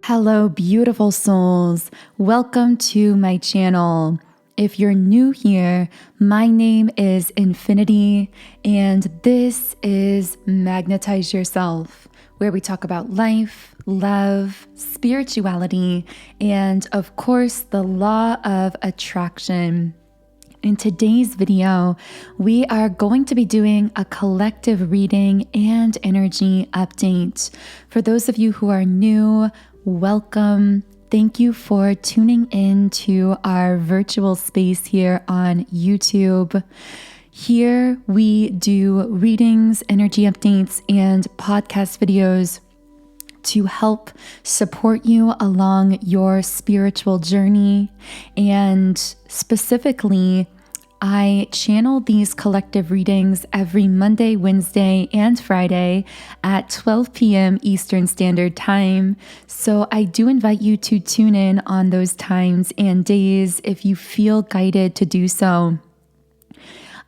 Hello, beautiful souls. Welcome to my channel. If you're new here, my name is Infinity, and this is Magnetize Yourself, where we talk about life, love, spirituality, and of course, the law of attraction. In today's video, we are going to be doing a collective reading and energy update. For those of you who are new, welcome. Thank you for tuning in to our virtual space here on YouTube. Here we do readings, energy updates, and podcast videos to help support you along your spiritual journey. And specifically, I channel these collective readings every Monday, Wednesday, and Friday at 12 p.m. Eastern Standard Time. So I do invite you to tune in on those times and days if you feel guided to do so.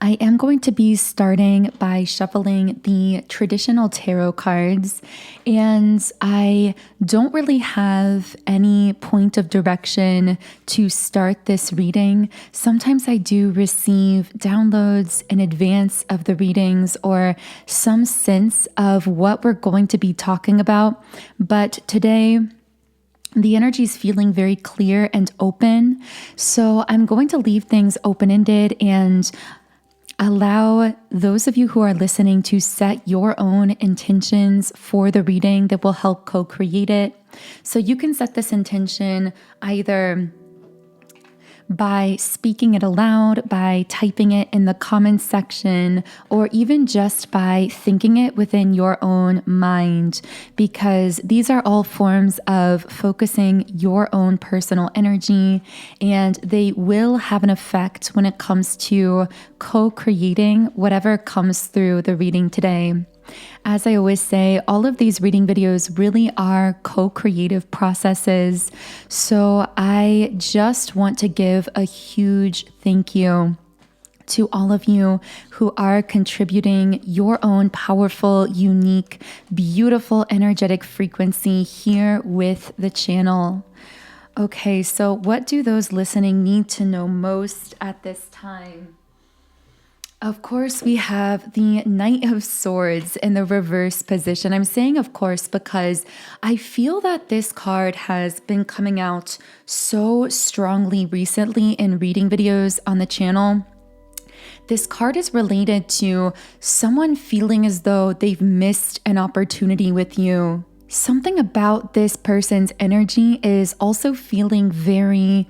I am going to be starting by shuffling the traditional tarot cards, and I don't really have any point of direction to start this reading. Sometimes I do receive downloads in advance of the readings or some sense of what we're going to be talking about, but today the energy is feeling very clear and open, so I'm going to leave things open-ended and allow those of you who are listening to set your own intentions for the reading that will help co-create it. So you can set this intention either by speaking it aloud, by typing it in the comments section, or even just by thinking it within your own mind, because these are all forms of focusing your own personal energy, and they will have an effect when it comes to co-creating whatever comes through the reading today. As I always say, all of these reading videos really are co-creative processes. So I just want to give a huge thank you to all of you who are contributing your own powerful, unique, beautiful, energetic frequency here with the channel. Okay, so what do those listening need to know most at this time? Of course, we have the Knight of Swords in the reverse position. I'm saying of course because I feel that this card has been coming out so strongly recently in reading videos on the channel. This card is related to someone feeling as though they've missed an opportunity with you. Something about this person's energy is also feeling very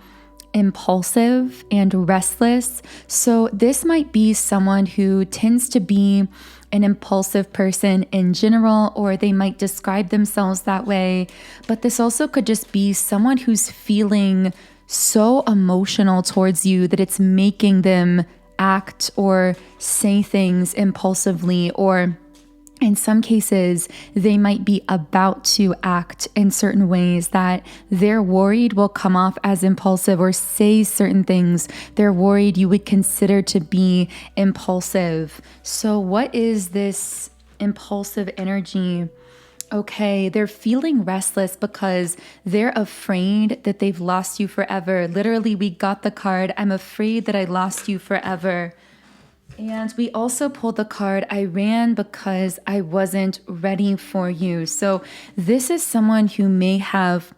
impulsive and restless. So this might be someone who tends to be an impulsive person in general, or they might describe themselves that way. But this also could just be someone who's feeling so emotional towards you that it's making them act or say things impulsively, or in some cases, they might be about to act in certain ways that they're worried will come off as impulsive, or say certain things they're worried you would consider to be impulsive. So what is this impulsive energy? Okay, they're feeling restless because they're afraid that they've lost you forever. Literally, we got the card, I'm afraid that I lost you forever. And we also pulled the card, I ran because I wasn't ready for you. So this is someone who may have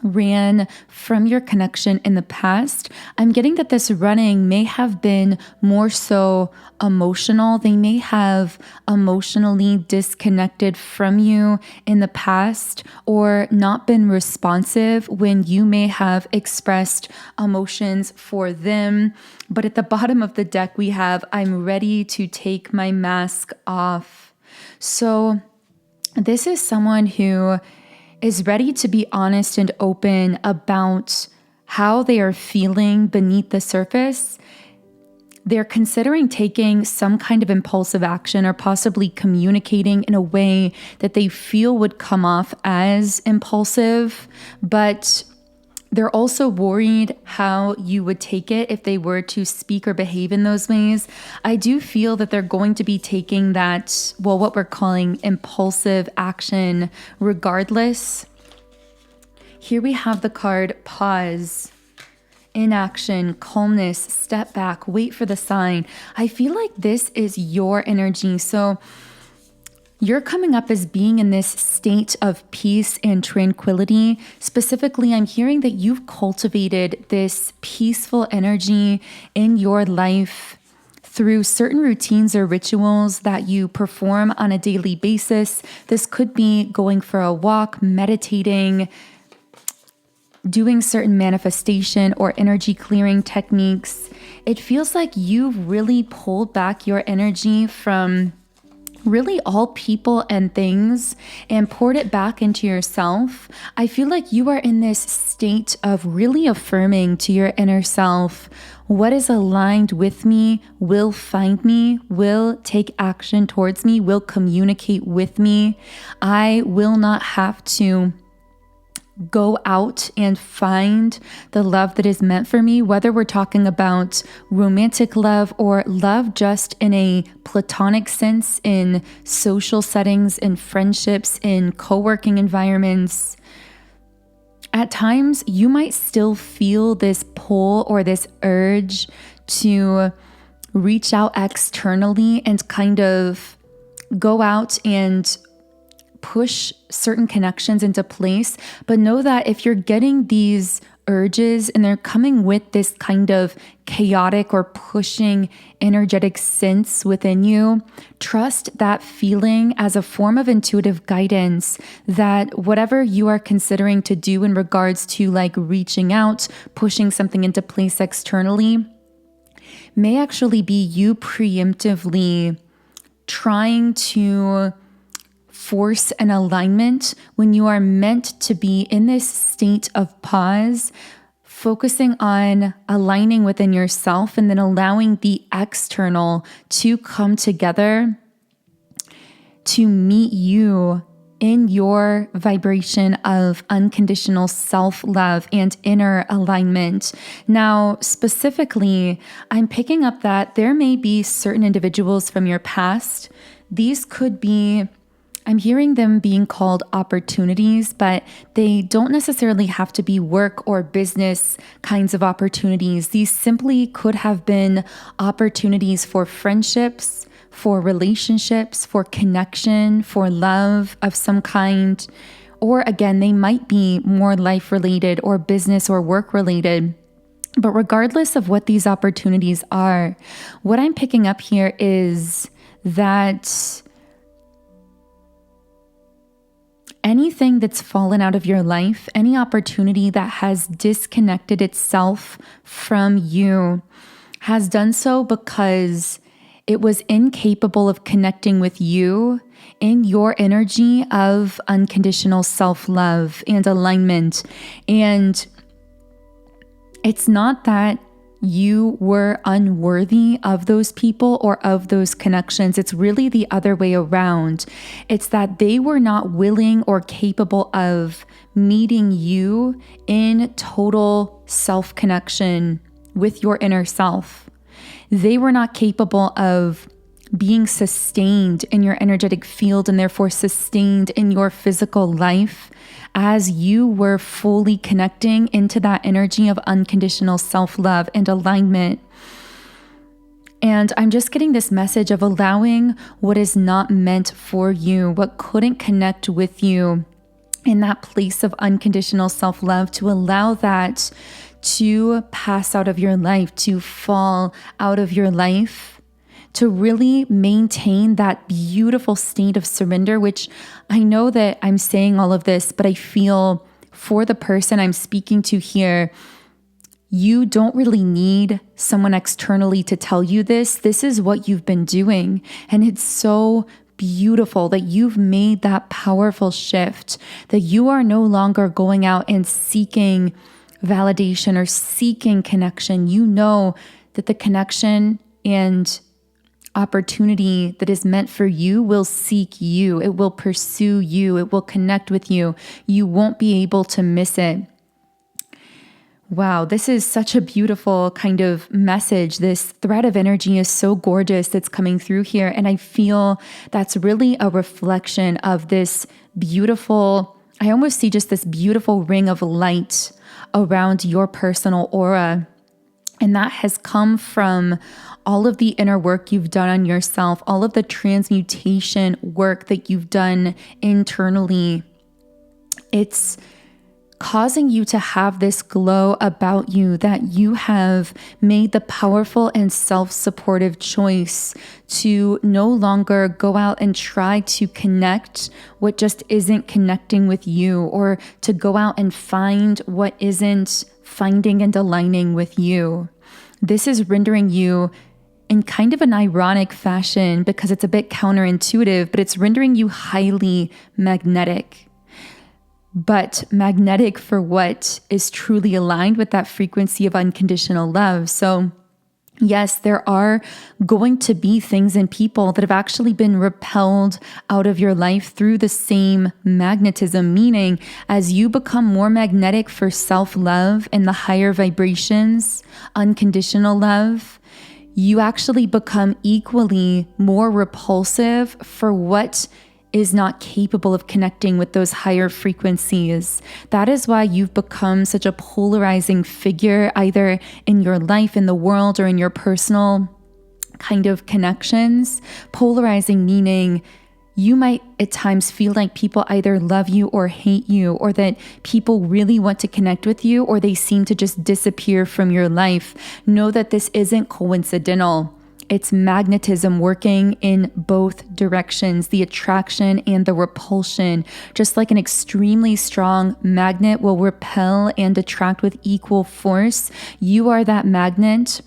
ran from your connection in the past. I'm getting that this running may have been more so emotional. They may have emotionally disconnected from you in the past, or not been responsive when you may have expressed emotions for them. But at the bottom of the deck, we have, I'm ready to take my mask off. So this is someone who is ready to be honest and open about how they are feeling beneath the surface. They're considering taking some kind of impulsive action, or possibly communicating in a way that they feel would come off as impulsive, but they're also worried how you would take it if they were to speak or behave in those ways. I do feel that they're going to be taking that, well, what we're calling impulsive action regardless. Here we have the card pause, inaction, calmness, step back, wait for the sign. I feel like this is your energy. So you're coming up as being in this state of peace and tranquility. Specifically, I'm hearing that you've cultivated this peaceful energy in your life through certain routines or rituals that you perform on a daily basis. This could be going for a walk, meditating, doing certain manifestation or energy clearing techniques. It feels like you've really pulled back your energy from really all people and things and poured it back into yourself. I feel like you are in this state of really affirming to your inner self, what is aligned with me will find me, will take action towards me, will communicate with me. I will not have to go out and find the love that is meant for me, whether we're talking about romantic love or love just in a platonic sense, in social settings, in friendships, in co-working environments. At times, you might still feel this pull or this urge to reach out externally and kind of go out and push certain connections into place. But know that if you're getting these urges and they're coming with this kind of chaotic or pushing energetic sense within you, trust that feeling as a form of intuitive guidance, that whatever you are considering to do in regards to like reaching out, pushing something into place externally, may actually be you preemptively trying to force an alignment when you are meant to be in this state of pause, focusing on aligning within yourself and then allowing the external to come together to meet you in your vibration of unconditional self-love and inner alignment. Now, specifically, I'm picking up that there may be certain individuals from your past. These could be, I'm hearing them being called opportunities, but they don't necessarily have to be work or business kinds of opportunities. These simply could have been opportunities for friendships, for relationships, for connection, for love of some kind. Or again, they might be more life-related or business or work-related. But regardless of what these opportunities are, what I'm picking up here is that anything that's fallen out of your life, any opportunity that has disconnected itself from you, has done so because it was incapable of connecting with you in your energy of unconditional self-love and alignment. And it's not that you were unworthy of those people or of those connections. It's really the other way around. It's that they were not willing or capable of meeting you in total self-connection with your inner self. They were not capable of being sustained in your energetic field and therefore sustained in your physical life as you were fully connecting into that energy of unconditional self-love and alignment. And I'm just getting this message of allowing what is not meant for you, what couldn't connect with you in that place of unconditional self-love, to allow that to pass out of your life, to fall out of your life, to really maintain that beautiful state of surrender, which I know that I'm saying all of this, but I feel for the person I'm speaking to here, you don't really need someone externally to tell you this. This is what you've been doing. And it's so beautiful that you've made that powerful shift, that you are no longer going out and seeking validation or seeking connection. You know that the connection and opportunity that is meant for you will seek you. It will pursue you. It will connect with you. You won't be able to miss it. Wow, this is such a beautiful kind of message. This thread of energy is so gorgeous that's coming through here. And I feel that's really a reflection of this beautiful I almost see just this beautiful ring of light around your personal aura. And that has come from all of the inner work you've done on yourself, all of the transmutation work that you've done internally. It's causing you to have this glow about you, that you have made the powerful and self-supportive choice to no longer go out and try to connect what just isn't connecting with you, or to go out and find what isn't finding and aligning with you. This is rendering you in kind of an ironic fashion, because it's a bit counterintuitive, but it's rendering you highly magnetic. But magnetic for what is truly aligned with that frequency of unconditional love. So yes, there are going to be things and people that have actually been repelled out of your life through the same magnetism, meaning as you become more magnetic for self-love and the higher vibrations, unconditional love, you actually become equally more repulsive for what is not capable of connecting with those higher frequencies. That is why you've become such a polarizing figure, either in your life, in the world, or in your personal kind of connections. Polarizing meaning you might at times feel like people either love you or hate you, or that people really want to connect with you, or they seem to just disappear from your life. Know that this isn't coincidental. It's magnetism working in both directions, the attraction and the repulsion. Just like an extremely strong magnet will repel and attract with equal force, you are that magnet.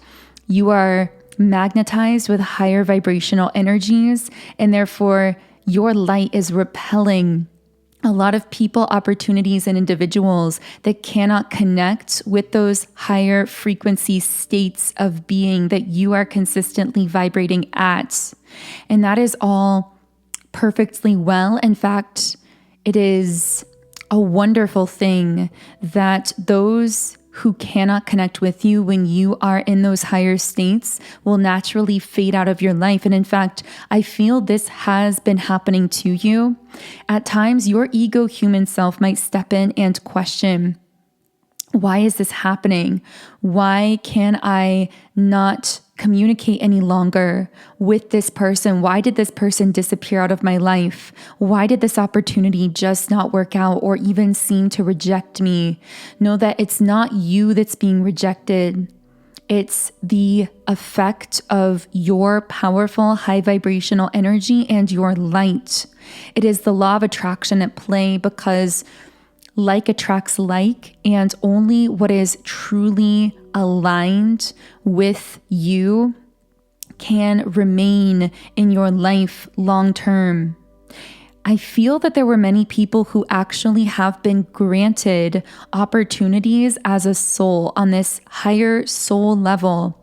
You are magnetized with higher vibrational energies, and therefore your light is repelling a lot of people, opportunities, and individuals that cannot connect with those higher frequency states of being that you are consistently vibrating at. And that is all perfectly well. In fact, it is a wonderful thing that those who cannot connect with you when you are in those higher states will naturally fade out of your life. And in fact, I feel this has been happening to you. At times, your ego human self might step in and question, why is this happening? Why can I not communicate any longer with this person? Why did this person disappear out of my life? Why did this opportunity just not work out, or even seem to reject me? Know that it's not you that's being rejected. It's the effect of your powerful high vibrational energy and your light. It is the law of attraction at play, because like attracts like, and only what is truly aligned with you can remain in your life long term. I feel that there were many people who actually have been granted opportunities as a soul on this higher soul level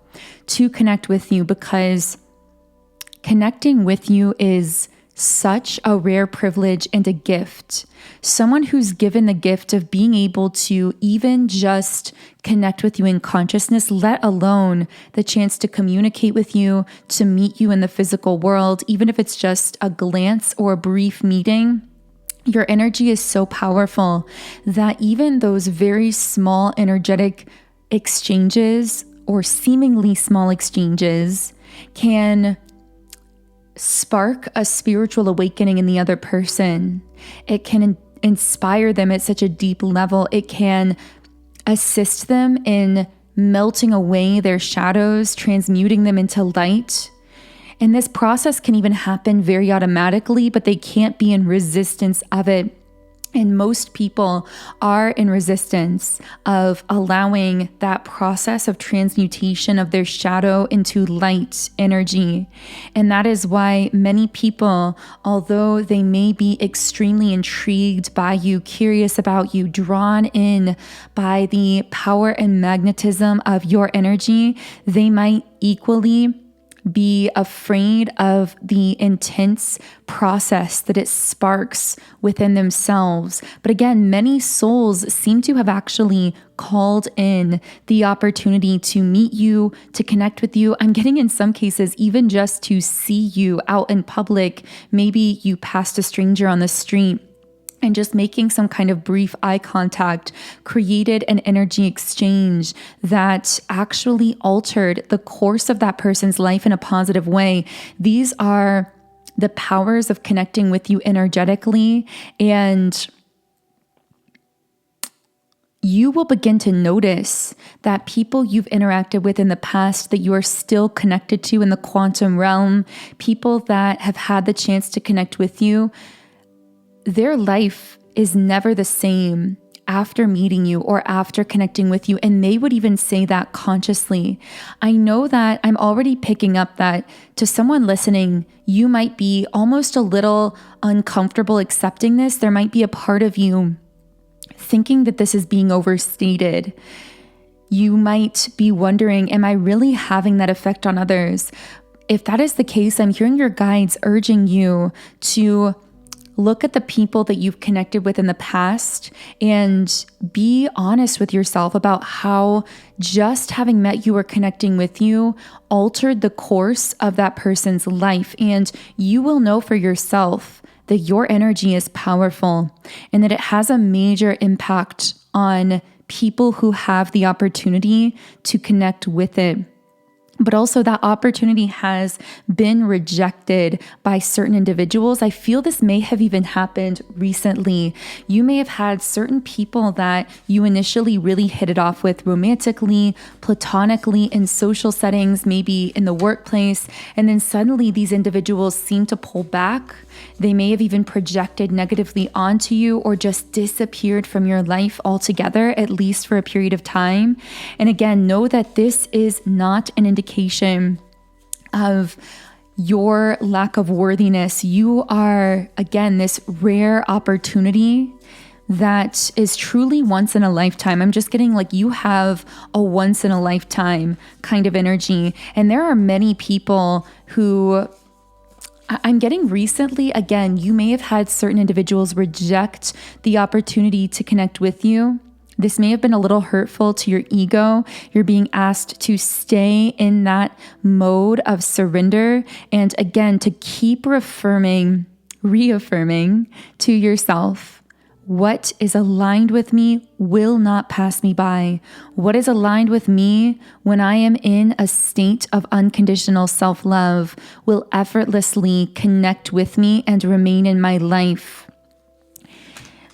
to connect with you, because connecting with you is such a rare privilege and a gift. Someone who's given the gift of being able to even just connect with you in consciousness, let alone the chance to communicate with you, to meet you in the physical world, even if it's just a glance or a brief meeting. Your energy is so powerful that even those very small energetic exchanges, or seemingly small exchanges, can spark a spiritual awakening in the other person. It can inspire them at such a deep level. It can assist them in melting away their shadows, transmuting them into light. And this process can even happen very automatically, but they can't be in resistance of it. And most people are in resistance of allowing that process of transmutation of their shadow into light energy. And that is why many people, although they may be extremely intrigued by you, curious about you, drawn in by the power and magnetism of your energy, they might equally be afraid of the intense process that it sparks within themselves. But again, many souls seem to have actually called in the opportunity to meet you, to connect with you. I'm getting, in some cases, even just to see you out in public. Maybe you passed a stranger on the street and just making some kind of brief eye contact created an energy exchange that actually altered the course of that person's life in a positive way. These are the powers of connecting with you energetically, and you will begin to notice that people you've interacted with in the past that you are still connected to in the quantum realm, people that have had the chance to connect with you, their life is never the same after meeting you or after connecting with you. And they would even say that consciously. I know that I'm already picking up that to someone listening, you might be almost a little uncomfortable accepting this. There might be a part of you thinking that this is being overstated. You might be wondering, am I really having that effect on others? If that is the case, I'm hearing your guides urging you to look at the people that you've connected with in the past and be honest with yourself about how just having met you or connecting with you altered the course of that person's life. And you will know for yourself that your energy is powerful and that it has a major impact on people who have the opportunity to connect with it. But also that opportunity has been rejected by certain individuals. I feel this may have even happened recently. You may have had certain people that you initially really hit it off with romantically, platonically, in social settings, maybe in the workplace. And then suddenly these individuals seem to pull back. They may have even projected negatively onto you or just disappeared from your life altogether, at least for a period of time. And again, know that this is not an indication of your lack of worthiness. You are, again, this rare opportunity that is truly once in a lifetime. I'm just getting like you have a once in a lifetime kind of energy. And there are many people who I'm getting recently, again, you may have had certain individuals reject the opportunity to connect with you. This may have been a little hurtful to your ego. You're being asked to stay in that mode of surrender. And again, to keep reaffirming to yourself, what is aligned with me will not pass me by. What is aligned with me when I am in a state of unconditional self-love will effortlessly connect with me and remain in my life.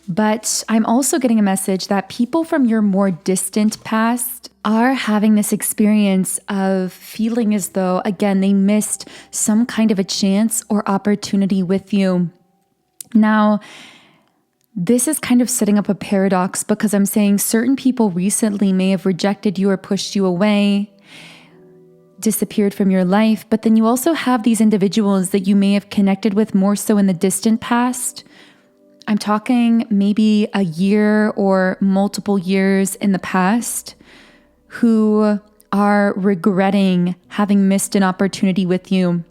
But I'm also getting a message that people from your more distant past are having this experience of feeling as though, again, they missed some kind of a chance or opportunity with you. Now, this is kind of setting up a paradox because I'm saying certain people recently may have rejected you or pushed you away, disappeared from your life, but then you also have these individuals that you may have connected with more so in the distant past. I'm talking maybe a year or multiple years in the past who are regretting having missed an opportunity with you.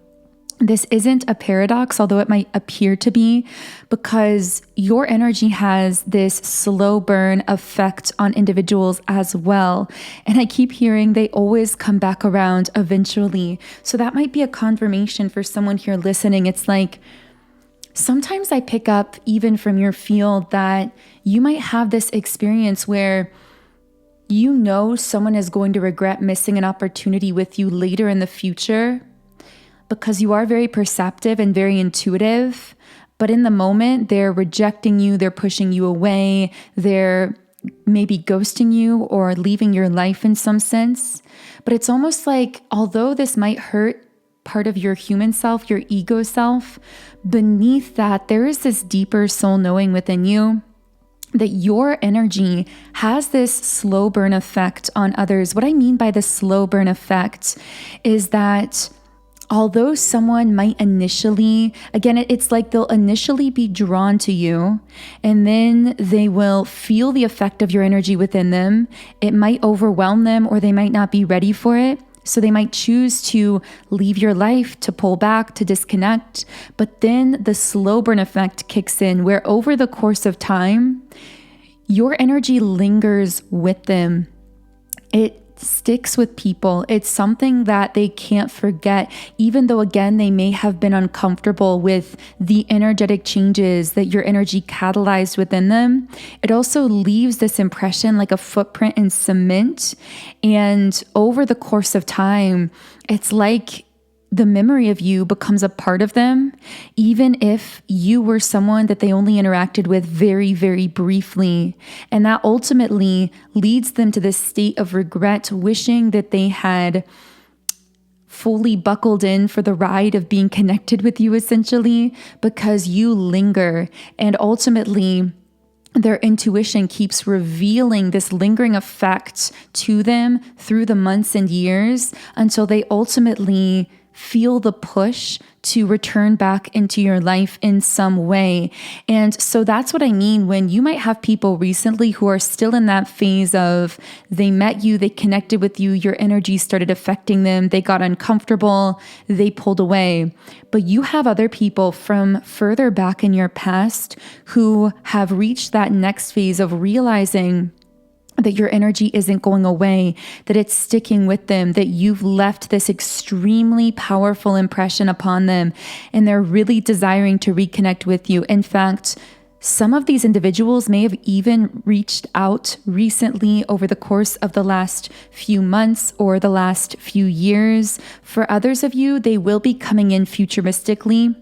This isn't a paradox, although it might appear to be, because your energy has this slow burn effect on individuals as well. And I keep hearing they always come back around eventually. So that might be a confirmation for someone here listening. It's like, sometimes I pick up even from your field that you might have this experience where you know someone is going to regret missing an opportunity with you later in the future, because you are very perceptive and very intuitive, but in the moment, they're rejecting you, they're pushing you away, they're maybe ghosting you or leaving your life in some sense. But it's almost like, although this might hurt part of your human self, your ego self, beneath that, there is this deeper soul knowing within you that your energy has this slow burn effect on others. What I mean by the slow burn effect is that although someone might initially, again, it's like they'll initially be drawn to you and then they will feel the effect of your energy within them. It might overwhelm them or they might not be ready for it. So they might choose to leave your life, to pull back, to disconnect. But then the slow burn effect kicks in where over the course of time, your energy lingers with them. It sticks with people. It's something that they can't forget, even though, again, they may have been uncomfortable with the energetic changes that your energy catalyzed within them. It also leaves this impression like a footprint in cement. And over the course of time, it's like the memory of you becomes a part of them, even if you were someone that they only interacted with very, very briefly. And that ultimately leads them to this state of regret, wishing that they had fully buckled in for the ride of being connected with you, essentially, because you linger. And ultimately, their intuition keeps revealing this lingering effect to them through the months and years until they ultimately feel the push to return back into your life in some way. And so that's what I mean when you might have people recently who are still in that phase of they met you, they connected with you, your energy started affecting them, they got uncomfortable, they pulled away. But you have other people from further back in your past who have reached that next phase of realizing that your energy isn't going away, that it's sticking with them, that you've left this extremely powerful impression upon them, and they're really desiring to reconnect with you. In fact, some of these individuals may have even reached out recently over the course of the last few months or the last few years. For others of you, they will be coming in futuristically,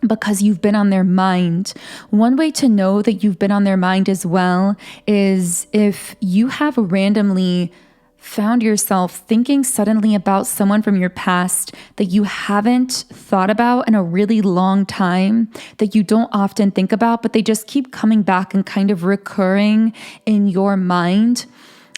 because you've been on their mind. One way to know that you've been on their mind as well is if you have randomly found yourself thinking suddenly about someone from your past that you haven't thought about in a really long time, that you don't often think about, but they just keep coming back and kind of recurring in your mind.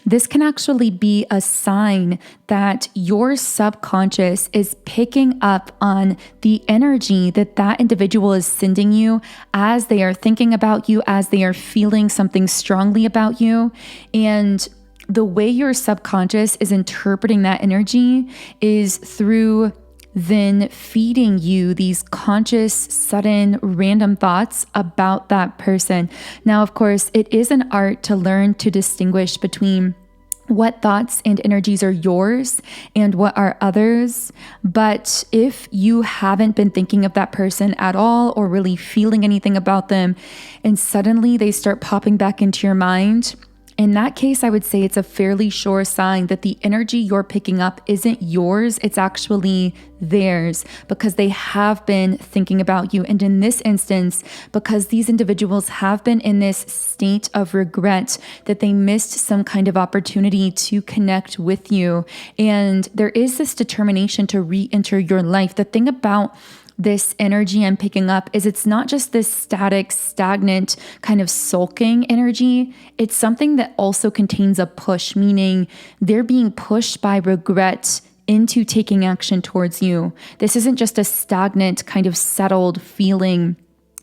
This can actually be a sign that your subconscious is picking up on the energy that that individual is sending you as they are thinking about you, as they are feeling something strongly about you. And the way your subconscious is interpreting that energy is through then feeding you these conscious, sudden, random thoughts about that person. Now, of course, it is an art to learn to distinguish between what thoughts and energies are yours and what are others. But if you haven't been thinking of that person at all or really feeling anything about them, and suddenly they start popping back into your mind, in that case, I would say it's a fairly sure sign that the energy you're picking up isn't yours, it's actually theirs, because they have been thinking about you. And in this instance, because these individuals have been in this state of regret that they missed some kind of opportunity to connect with you. And there is this determination to re-enter your life. The thing about this energy I'm picking up is it's not just this static, stagnant kind of sulking energy. It's something that also contains a push, meaning they're being pushed by regret into taking action towards you. This isn't just a stagnant kind of settled feeling.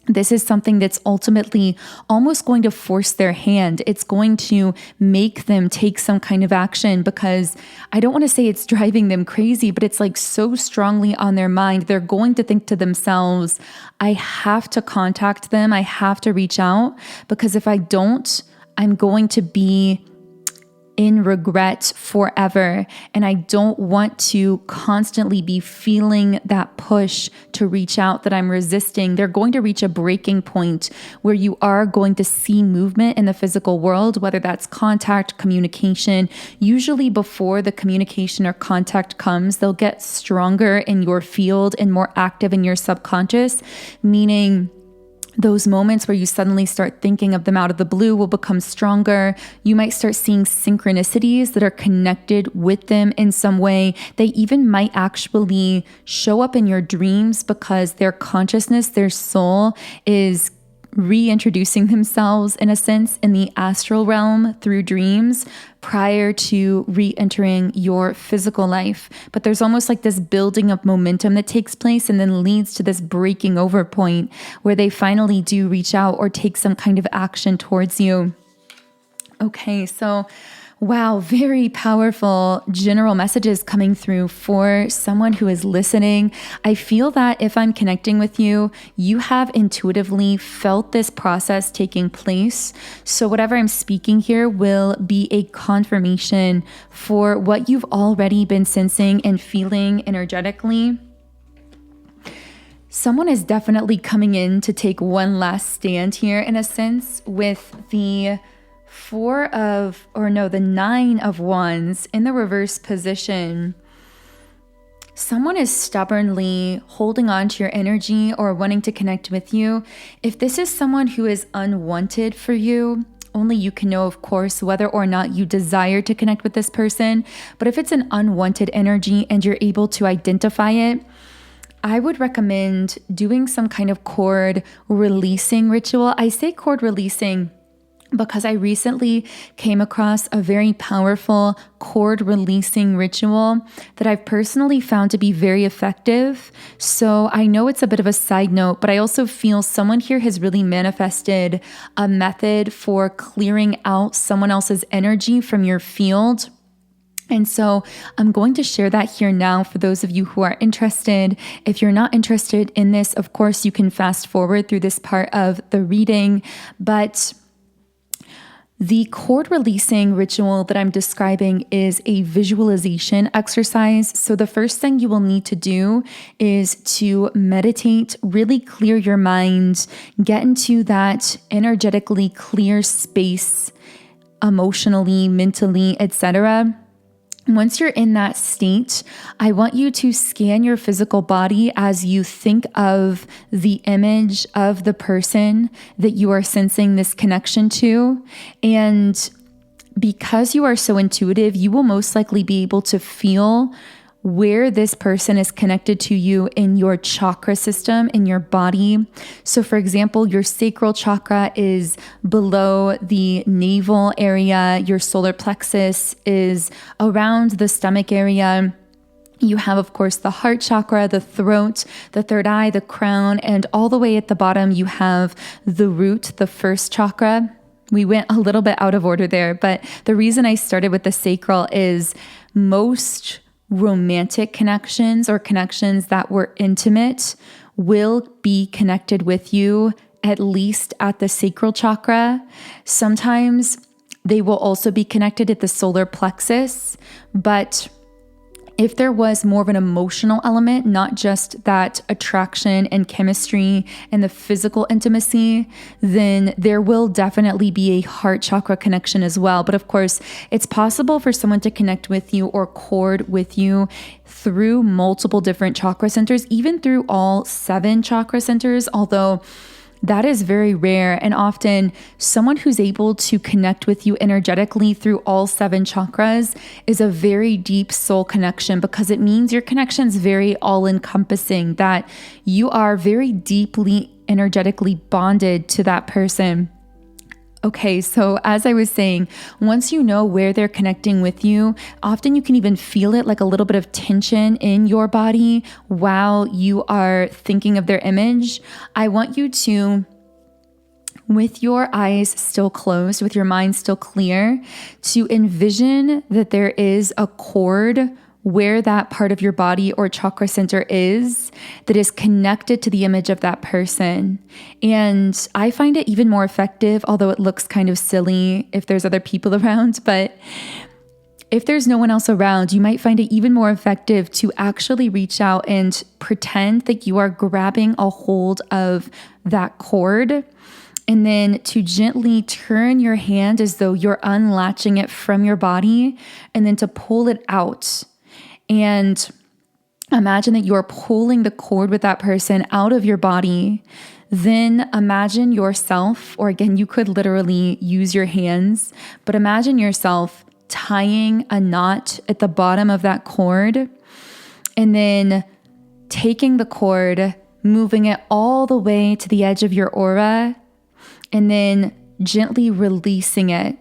This is something that's ultimately almost going to force their hand. It's going to make them take some kind of action, because I don't want to say it's driving them crazy, but it's like so strongly on their mind. They're going to think to themselves, I have to contact them. I have to reach out, because if I don't, I'm going to be in regret forever. And I don't want to constantly be feeling that push to reach out that I'm resisting. They're going to reach a breaking point where you are going to see movement in the physical world, whether that's contact, communication. Usually before the communication or contact comes, they'll get stronger in your field and more active in your subconscious, meaning those moments where you suddenly start thinking of them out of the blue will become stronger. You might start seeing synchronicities that are connected with them in some way. They even might actually show up in your dreams because their consciousness, their soul is reintroducing themselves in a sense in the astral realm through dreams prior to re-entering your physical life. But there's almost like this building of momentum that takes place and then leads to this breaking over point where they finally do reach out or take some kind of action towards you. Okay, so Wow, very powerful general messages coming through for someone who is listening. I feel that if I'm connecting with you, you have intuitively felt this process taking place. So whatever I'm speaking here will be a confirmation for what you've already been sensing and feeling energetically. Someone is definitely coming in to take one last stand here, in a sense, with the the 9 of Wands in the reverse position. Someone is stubbornly holding on to your energy or wanting to connect with you. If this is someone who is unwanted for you, only you can know, of course, whether or not you desire to connect with this person. But if it's an unwanted energy and you're able to identify it, I would recommend doing some kind of cord releasing ritual. I say cord releasing because I recently came across a very powerful cord releasing ritual that I've personally found to be very effective. So I know it's a bit of a side note, but I also feel someone here has really manifested a method for clearing out someone else's energy from your field. And so I'm going to share that here now for those of you who are interested. If you're not interested in this, of course, you can fast forward through this part of the reading. But the cord releasing ritual that I'm describing is a visualization exercise. So the first thing you will need to do is to meditate, really clear your mind, get into that energetically clear space, emotionally, mentally, etc. Once you're in that state, I want you to scan your physical body as you think of the image of the person that you are sensing this connection to. And because you are so intuitive, you will most likely be able to feel where this person is connected to you in your chakra system, in your body. So for example, your sacral chakra is below the navel area. Your solar plexus is around the stomach area. You have, of course, the heart chakra, the throat, the third eye, the crown, and all the way at the bottom, you have the root, the first chakra. We went a little bit out of order there, but the reason I started with the sacral is most romantic connections or connections that were intimate will be connected with you at least at the sacral chakra. Sometimes they will also be connected at the solar plexus, but if there was more of an emotional element, not just that attraction and chemistry and the physical intimacy, then there will definitely be a heart chakra connection as well. But of course, it's possible for someone to connect with you or cord with you through multiple different chakra centers, even through all 7 chakra centers, although that is very rare, and often someone who's able to connect with you energetically through all 7 chakras is a very deep soul connection, because it means your connection is very all-encompassing, that you are very deeply energetically bonded to that person. Okay, so as I was saying, once you know where they're connecting with you, often you can even feel it, like a little bit of tension in your body while you are thinking of their image. I want you to, with your eyes still closed, with your mind still clear, to envision that there is a cord where that part of your body or chakra center is that is connected to the image of that person. And I find it even more effective, although it looks kind of silly if there's other people around, but if there's no one else around, you might find it even more effective to actually reach out and pretend that you are grabbing a hold of that cord, and then to gently turn your hand as though you're unlatching it from your body, and then to pull it out. And imagine that you're pulling the cord with that person out of your body. Then imagine yourself, or again, you could literally use your hands, but imagine yourself tying a knot at the bottom of that cord, and then taking the cord, moving it all the way to the edge of your aura, and then gently releasing it.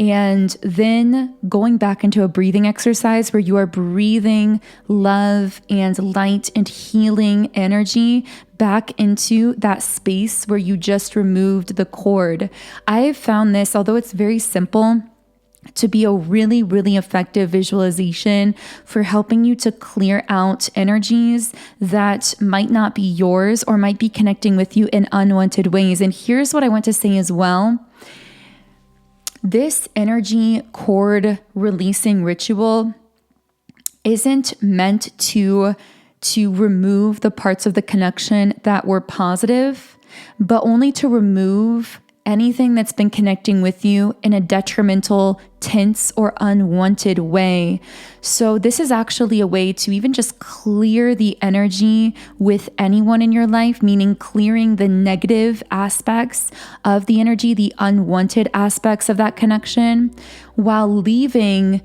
And then going back into a breathing exercise where you are breathing love and light and healing energy back into that space where you just removed the cord. I have found this, although it's very simple, to be a really, really effective visualization for helping you to clear out energies that might not be yours or might be connecting with you in unwanted ways. And here's what I want to say as well. This energy cord releasing ritual isn't meant to remove the parts of the connection that were positive, but only to remove anything that's been connecting with you in a detrimental, tense, or unwanted way. So this is actually a way to even just clear the energy with anyone in your life, meaning clearing the negative aspects of the energy, the unwanted aspects of that connection, while leaving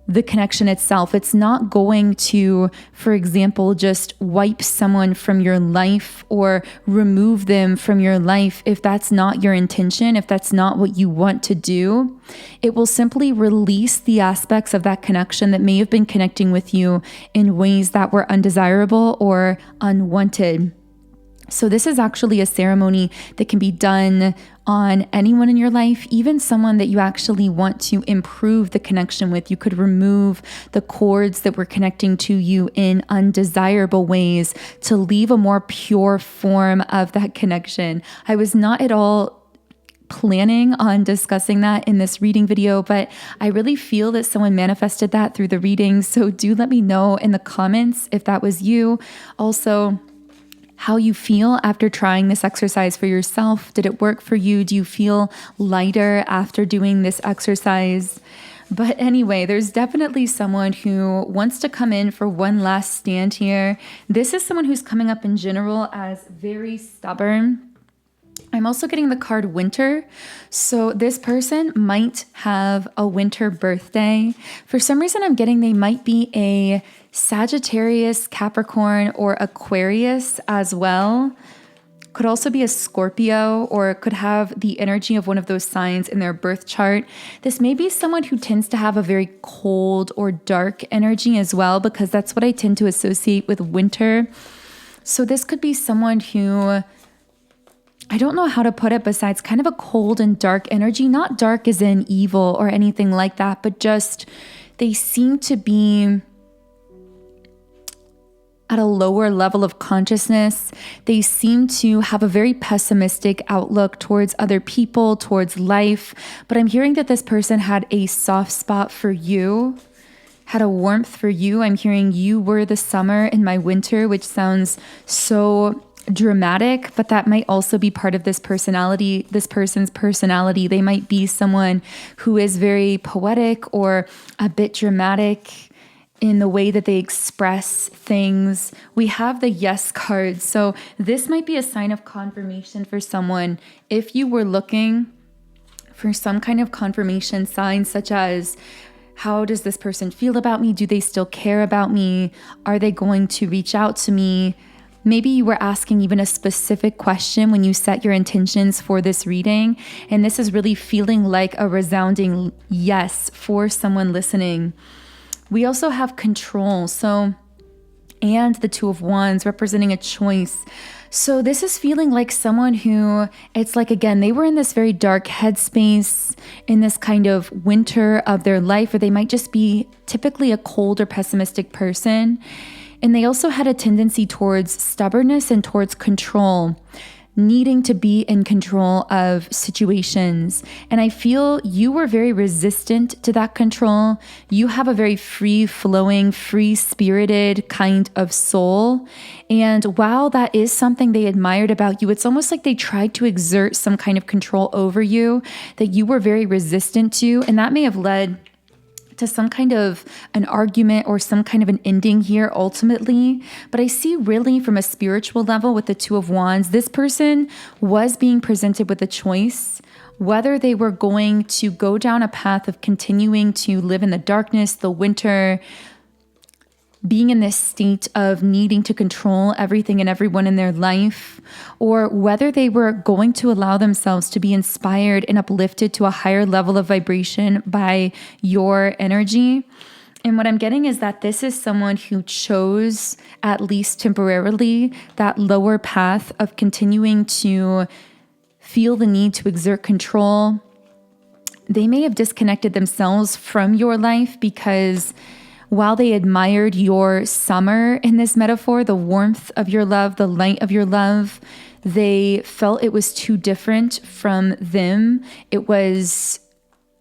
the connection itself. It's not going to, for example, just wipe someone from your life or remove them from your life if that's not your intention, if that's not what you want to do. It will simply release the aspects of that connection that may have been connecting with you in ways that were undesirable or unwanted. So this is actually a ceremony that can be done on anyone in your life, even someone that you actually want to improve the connection with. You could remove the cords that were connecting to you in undesirable ways to leave a more pure form of that connection. I was not at all planning on discussing that in this reading video, but I really feel that someone manifested that through the reading. So do let me know in the comments if that was you. Also, how you feel after trying this exercise for yourself. Did it work for you? Do you feel lighter after doing this exercise? But anyway, there's definitely someone who wants to come in for one last stand here. This is someone who's coming up in general as very stubborn. I'm also getting the card winter. So this person might have a winter birthday. For some reason, I'm getting they might be a Sagittarius, Capricorn, or Aquarius as well. Could also be a Scorpio, or could have the energy of one of those signs in their birth chart. This may be someone who tends to have a very cold or dark energy as well, because that's what I tend to associate with winter. So this could be someone who, I don't know how to put it besides kind of a cold and dark energy, not dark as in evil or anything like that, but just they seem to be at a lower level of consciousness. They seem to have a very pessimistic outlook towards other people, towards life. But I'm hearing that this person had a soft spot for you, had a warmth for you. I'm hearing you were the summer in my winter, which sounds so dramatic, but that might also be part of this personality, this person's personality. They might be someone who is very poetic or a bit dramatic in the way that they express things. We have the yes card. So this might be a sign of confirmation for someone. If you were looking for some kind of confirmation sign, such as, how does this person feel about me? Do they still care about me? Are they going to reach out to me? Maybe you were asking even a specific question when you set your intentions for this reading, and this is really feeling like a resounding yes for someone listening. We also have control, and the Two of Wands representing a choice. So this is feeling like someone who, it's like, again, they were in this very dark headspace, in this kind of winter of their life, or they might just be typically a cold or pessimistic person. And they also had a tendency towards stubbornness and towards control, needing to be in control of situations. And I feel you were very resistant to that control. You have a very free-flowing, free-spirited kind of soul. And while that is something they admired about you, it's almost like they tried to exert some kind of control over you that you were very resistant to. And that may have led to some kind of an argument or some kind of an ending here ultimately. But I see really from a spiritual level with the Two of Wands, this person was being presented with a choice, whether they were going to go down a path of continuing to live in the darkness, the winter, being in this state of needing to control everything and everyone in their life, or whether they were going to allow themselves to be inspired and uplifted to a higher level of vibration by your energy. And what I'm getting is that this is someone who chose, at least temporarily, that lower path of continuing to feel the need to exert control they may have disconnected themselves from your life because while they admired your summer in this metaphor, the warmth of your love, the light of your love, they felt it was too different from them. It was,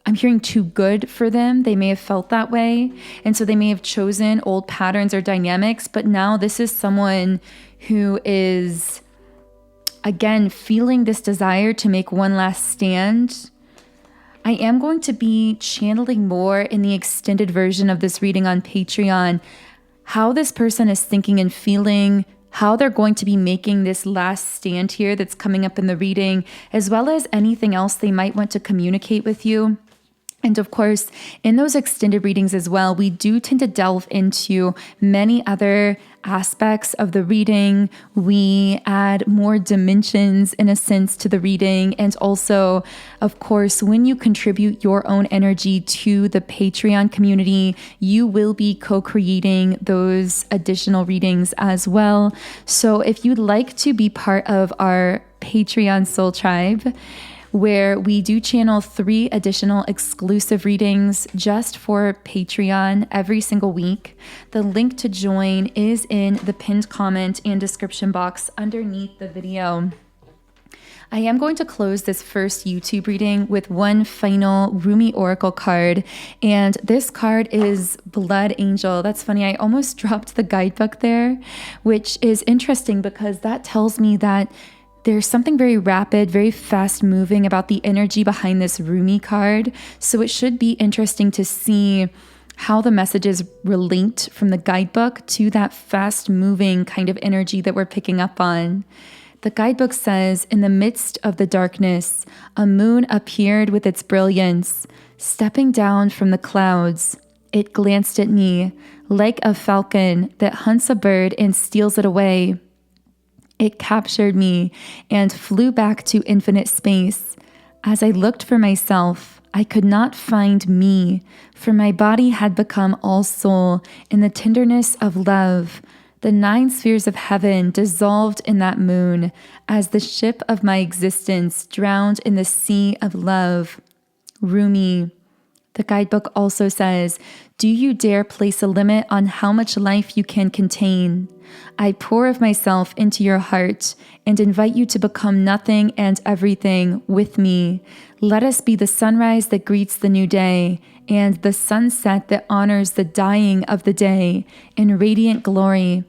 I'm hearing, too good for them. They may have felt that way. And so they may have chosen old patterns or dynamics. But now this is someone who is, again, feeling this desire to make one last stand. I am going to be channeling more in the extended version of this reading on Patreon, how this person is thinking and feeling, how they're going to be making this last stand here that's coming up in the reading, as well as anything else they might want to communicate with you. And of course, in those extended readings as well, we do tend to delve into many other aspects of the reading. We add more dimensions, in a sense, to the reading. And also, of course, when you contribute your own energy to the Patreon community, you will be co-creating those additional readings as well. So if you'd like to be part of our Patreon Soul Tribe, where we do channel 3 additional exclusive readings just for Patreon every single week. The link to join is in the pinned comment and description box underneath the video. I am going to close this first YouTube reading with one final Rumi Oracle card, and this card is Blood Angel. That's funny, I almost dropped the guidebook there, which is interesting because that tells me that there's something very rapid, very fast moving about the energy behind this Rumi card. So it should be interesting to see how the messages relate from the guidebook to that fast moving kind of energy that we're picking up on. The guidebook says, in the midst of the darkness, a moon appeared with its brilliance. Stepping down from the clouds, it glanced at me like a falcon that hunts a bird and steals it away. It captured me and flew back to infinite space. As I looked for myself, I could not find me, for my body had become all soul in the tenderness of love. The 9 spheres of heaven dissolved in that moon as the ship of my existence drowned in the sea of love. Rumi. The guidebook also says, do you dare place a limit on how much life you can contain? I pour of myself into your heart and invite you to become nothing and everything with me. Let us be the sunrise that greets the new day and the sunset that honors the dying of the day in radiant glory.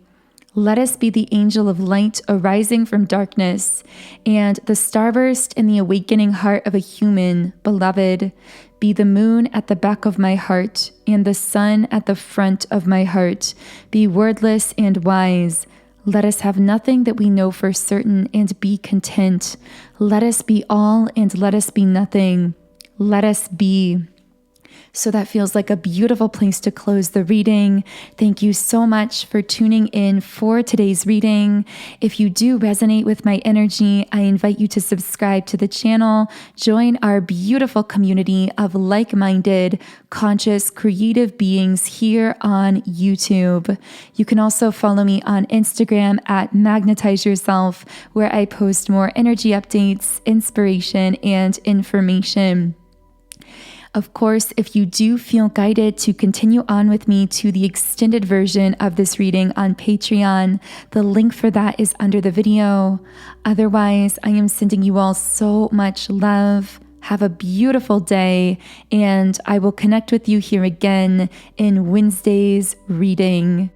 Let us be the angel of light arising from darkness and the starburst in the awakening heart of a human, beloved. Be the moon at the back of my heart and the sun at the front of my heart. Be wordless and wise. Let us have nothing that we know for certain and be content. Let us be all and let us be nothing. Let us be. So that feels like a beautiful place to close the reading. Thank you so much for tuning in for today's reading. If you do resonate with my energy, I invite you to subscribe to the channel, join our beautiful community of like-minded, conscious, creative beings here on YouTube. You can also follow me on Instagram at Magnetize Yourself, where I post more energy updates, inspiration, and information. Of course, if you do feel guided to continue on with me to the extended version of this reading on Patreon, the link for that is under the video. Otherwise, I am sending you all so much love. Have a beautiful day, and I will connect with you here again in Wednesday's reading.